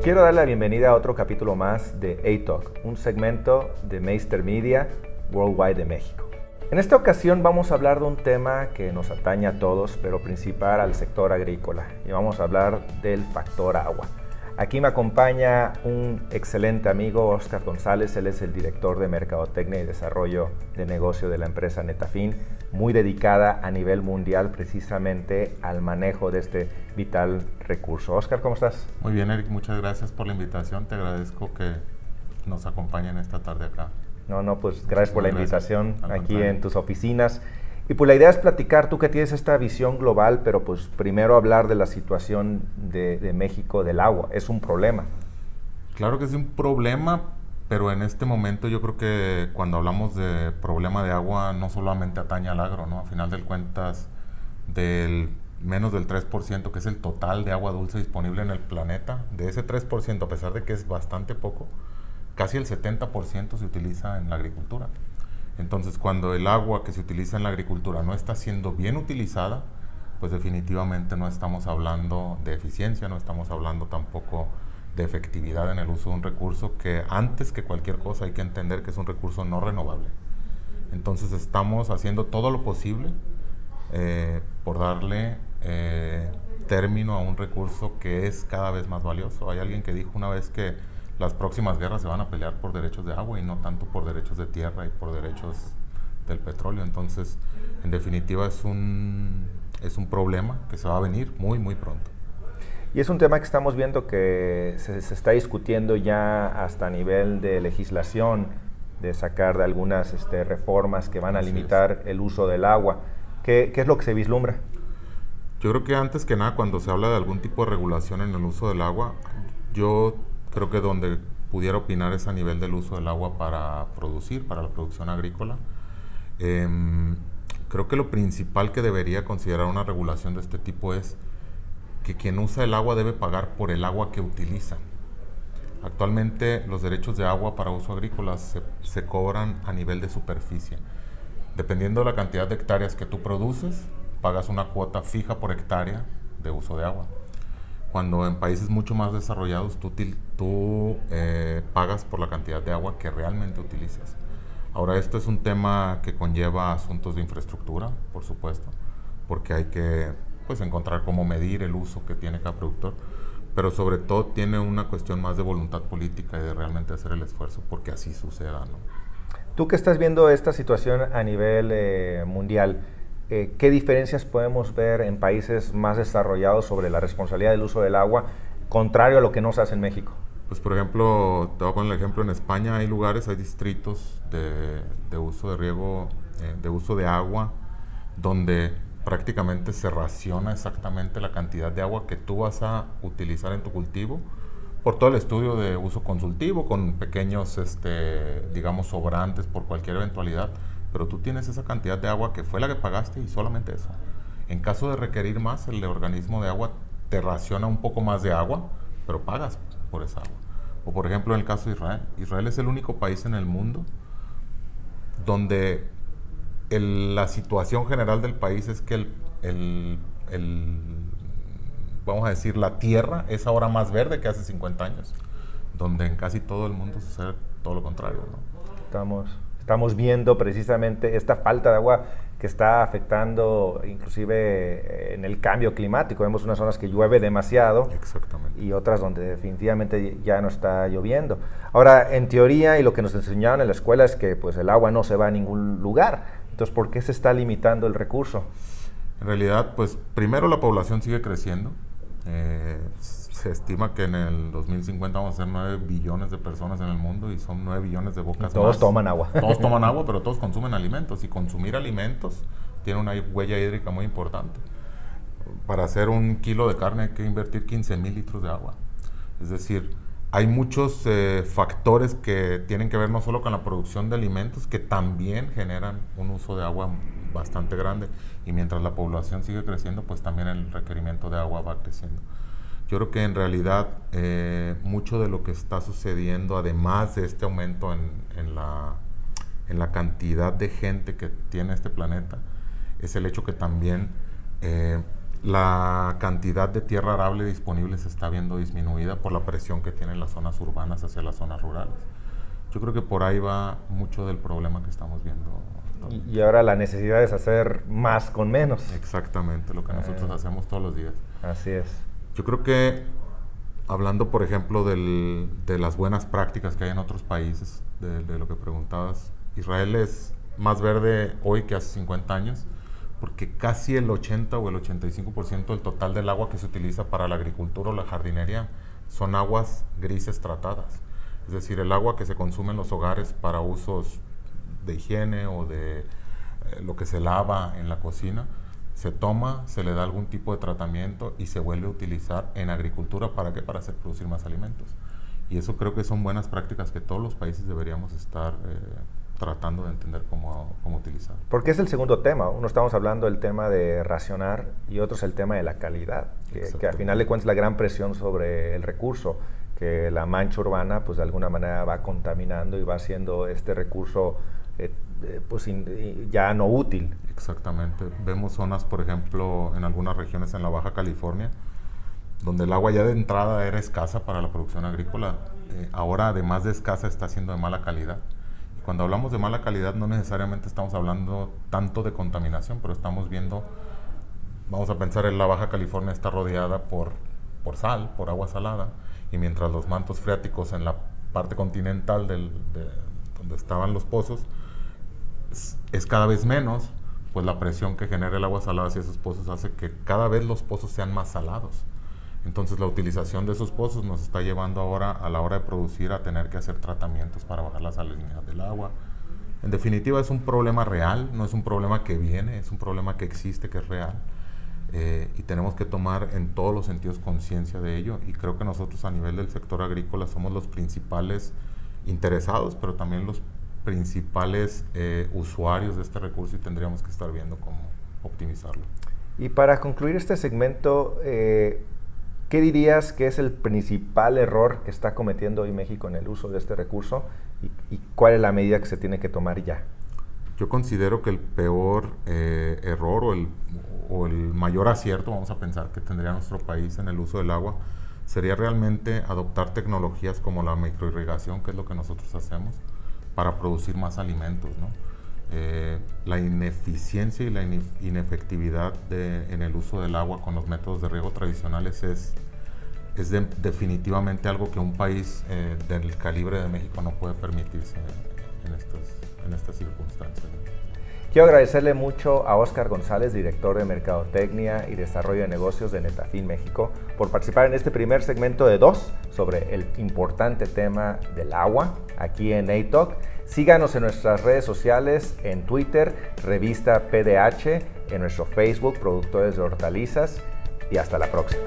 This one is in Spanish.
Quiero darle la bienvenida a otro capítulo más de A-Talk, un segmento de Meister Media Worldwide de México. En esta ocasión vamos a hablar de un tema que nos atañe a todos, pero principal al sector agrícola, y vamos a hablar del factor agua. Aquí me acompaña un excelente amigo, Óscar González. Él es el director de Mercadotecnia y Desarrollo de Negocio de la empresa Netafin, muy dedicada a nivel mundial precisamente al manejo de este vital recurso. Óscar, ¿cómo estás? Muy bien, Eric, muchas gracias por la invitación. Te agradezco que nos acompañen esta tarde acá. Pues gracias por la invitación aquí en tus oficinas. Y pues la idea es platicar, tú que tienes esta visión global, pero pues primero hablar de la situación de México del agua. Es un problema. Claro que es un problema, pero en este momento yo creo que cuando hablamos de problema de agua no solamente atañe al agro, ¿no? A final de cuentas, del menos del 3%, que es el total de agua dulce disponible en el planeta, de ese 3%, a pesar de que es bastante poco, casi el 70% se utiliza en la agricultura. Entonces, cuando el agua que se utiliza en la agricultura no está siendo bien utilizada, pues definitivamente no estamos hablando de eficiencia, no estamos hablando tampoco de efectividad en el uso de un recurso que antes que cualquier cosa hay que entender que es un recurso no renovable. Entonces, estamos haciendo todo lo posible por darle término a un recurso que es cada vez más valioso. Hay alguien que dijo una vez que las próximas guerras se van a pelear por derechos de agua y no tanto por derechos de tierra y por derechos del petróleo. Entonces, en definitiva, es un problema que se va a venir muy, muy pronto. Y es un tema que estamos viendo que se está discutiendo ya hasta a nivel de legislación, de sacar de algunas reformas que van a limitar el uso del agua. ¿Qué es lo que se vislumbra? Yo creo que antes que nada, cuando se habla de algún tipo de regulación en el uso del agua, yo creo que donde pudiera opinar es a nivel del uso del agua para la producción agrícola. Creo que lo principal que debería considerar una regulación de este tipo es que quien usa el agua debe pagar por el agua que utiliza. Actualmente los derechos de agua para uso agrícola se cobran a nivel de superficie. Dependiendo de la cantidad de hectáreas que tú produces, pagas una cuota fija por hectárea de uso de agua. Cuando en países mucho más desarrollados tú pagas por la cantidad de agua que realmente utilizas. Ahora, esto es un tema que conlleva asuntos de infraestructura, por supuesto, porque hay que encontrar cómo medir el uso que tiene cada productor, pero sobre todo tiene una cuestión más de voluntad política y de realmente hacer el esfuerzo porque así suceda, ¿no? Tú que estás viendo esta situación a nivel mundial, ¿qué diferencias podemos ver en países más desarrollados sobre la responsabilidad del uso del agua, contrario a lo que no se hace en México? Pues por ejemplo, te voy a poner el ejemplo, en España hay distritos de uso de riego, de uso de agua, donde prácticamente se raciona exactamente la cantidad de agua que tú vas a utilizar en tu cultivo, por todo el estudio de uso consultivo, con pequeños, digamos, sobrantes por cualquier eventualidad. Pero tú tienes esa cantidad de agua que fue la que pagaste y solamente eso. En caso de requerir más, el organismo de agua te raciona un poco más de agua, pero pagas por esa agua. O por ejemplo, en el caso de Israel. Israel es el único país en el mundo donde la situación general del país es que vamos a decir, la tierra es ahora más verde que hace 50 años, donde en casi todo el mundo sucede todo lo contrario, ¿no? Estamos viendo precisamente esta falta de agua que está afectando inclusive en el cambio climático. Vemos unas zonas que llueve demasiado. Exactamente. Y otras donde definitivamente ya no está lloviendo. Ahora, en teoría, y lo que nos enseñaron en la escuela es que pues, el agua no se va a ningún lugar. Entonces, ¿por qué se está limitando el recurso? En realidad, pues primero la población sigue creciendo. Se estima que en el 2050 vamos a ser 9 billones de personas en el mundo y son 9 billones de bocas. Y todos toman agua. Todos toman agua, pero todos consumen alimentos. Y consumir alimentos tiene una huella hídrica muy importante. Para hacer un kilo de carne hay que invertir 15,000 litros de agua. Es decir, hay muchos factores que tienen que ver no solo con la producción de alimentos, que también generan un uso de agua bastante grande. Y mientras la población sigue creciendo, pues también el requerimiento de agua va creciendo. Yo creo que en realidad mucho de lo que está sucediendo, además de este aumento en la cantidad de gente que tiene este planeta, es el hecho que también la cantidad de tierra arable disponible se está viendo disminuida por la presión que tienen las zonas urbanas hacia las zonas rurales. Yo creo que por ahí va mucho del problema que estamos viendo. Y ahora la necesidad es hacer más con menos. Exactamente, lo que nosotros hacemos todos los días. Así es. Yo creo que, hablando por ejemplo de las buenas prácticas que hay en otros países, de lo que preguntabas, Israel es más verde hoy que hace 50 años, porque casi el 80 o el 85% del total del agua que se utiliza para la agricultura o la jardinería son aguas grises tratadas. Es decir, el agua que se consume en los hogares para usos de higiene o de lo que se lava en la cocina, se toma, se le da algún tipo de tratamiento y se vuelve a utilizar en agricultura. ¿Para qué? Para hacer producir más alimentos. Y eso creo que son buenas prácticas que todos los países deberíamos estar tratando de entender cómo utilizar. Porque es el segundo tema. Uno estamos hablando del tema de racionar y otro es el tema de la calidad, que al final de cuentas es la gran presión sobre el recurso, que la mancha urbana pues de alguna manera va contaminando y va haciendo este recurso ya no útil. Exactamente. Vemos zonas, por ejemplo, en algunas regiones en la Baja California, donde el agua ya de entrada era escasa para la producción agrícola. Ahora, además de escasa, está siendo de mala calidad. Y cuando hablamos de mala calidad, no necesariamente estamos hablando tanto de contaminación, pero estamos viendo, vamos a pensar en la Baja California está rodeada por sal, por agua salada, y mientras los mantos freáticos en la parte continental donde estaban los pozos es cada vez menos, pues la presión que genera el agua salada hacia esos pozos hace que cada vez los pozos sean más salados. Entonces la utilización de esos pozos nos está llevando ahora, a la hora de producir, a tener que hacer tratamientos para bajar la salinidad del agua. En definitiva, es un problema real, no es un problema que viene, es un problema que existe, que es real. Y tenemos que tomar en todos los sentidos conciencia de ello, y creo que nosotros a nivel del sector agrícola somos los principales interesados, pero también los principales usuarios de este recurso, y tendríamos que estar viendo cómo optimizarlo. Y para concluir este segmento, ¿qué dirías que es el principal error que está cometiendo hoy México en el uso de este recurso y cuál es la medida que se tiene que tomar ya? Yo considero que el peor error o el mayor acierto, vamos a pensar, que tendría nuestro país en el uso del agua sería realmente adoptar tecnologías como la microirrigación, que es lo que nosotros hacemos, para producir más alimentos, ¿no? La ineficiencia y la inefectividad en el uso del agua con los métodos de riego tradicionales es definitivamente algo que un país del calibre de México no puede permitirse en estas circunstancias, ¿no? Quiero agradecerle mucho a Óscar González, director de Mercadotecnia y Desarrollo de Negocios de Netafim México, por participar en este primer segmento de 2 sobre el importante tema del agua aquí en A-Talk. Síganos en nuestras redes sociales, en Twitter, Revista PDH, en nuestro Facebook, Productores de Hortalizas, y hasta la próxima.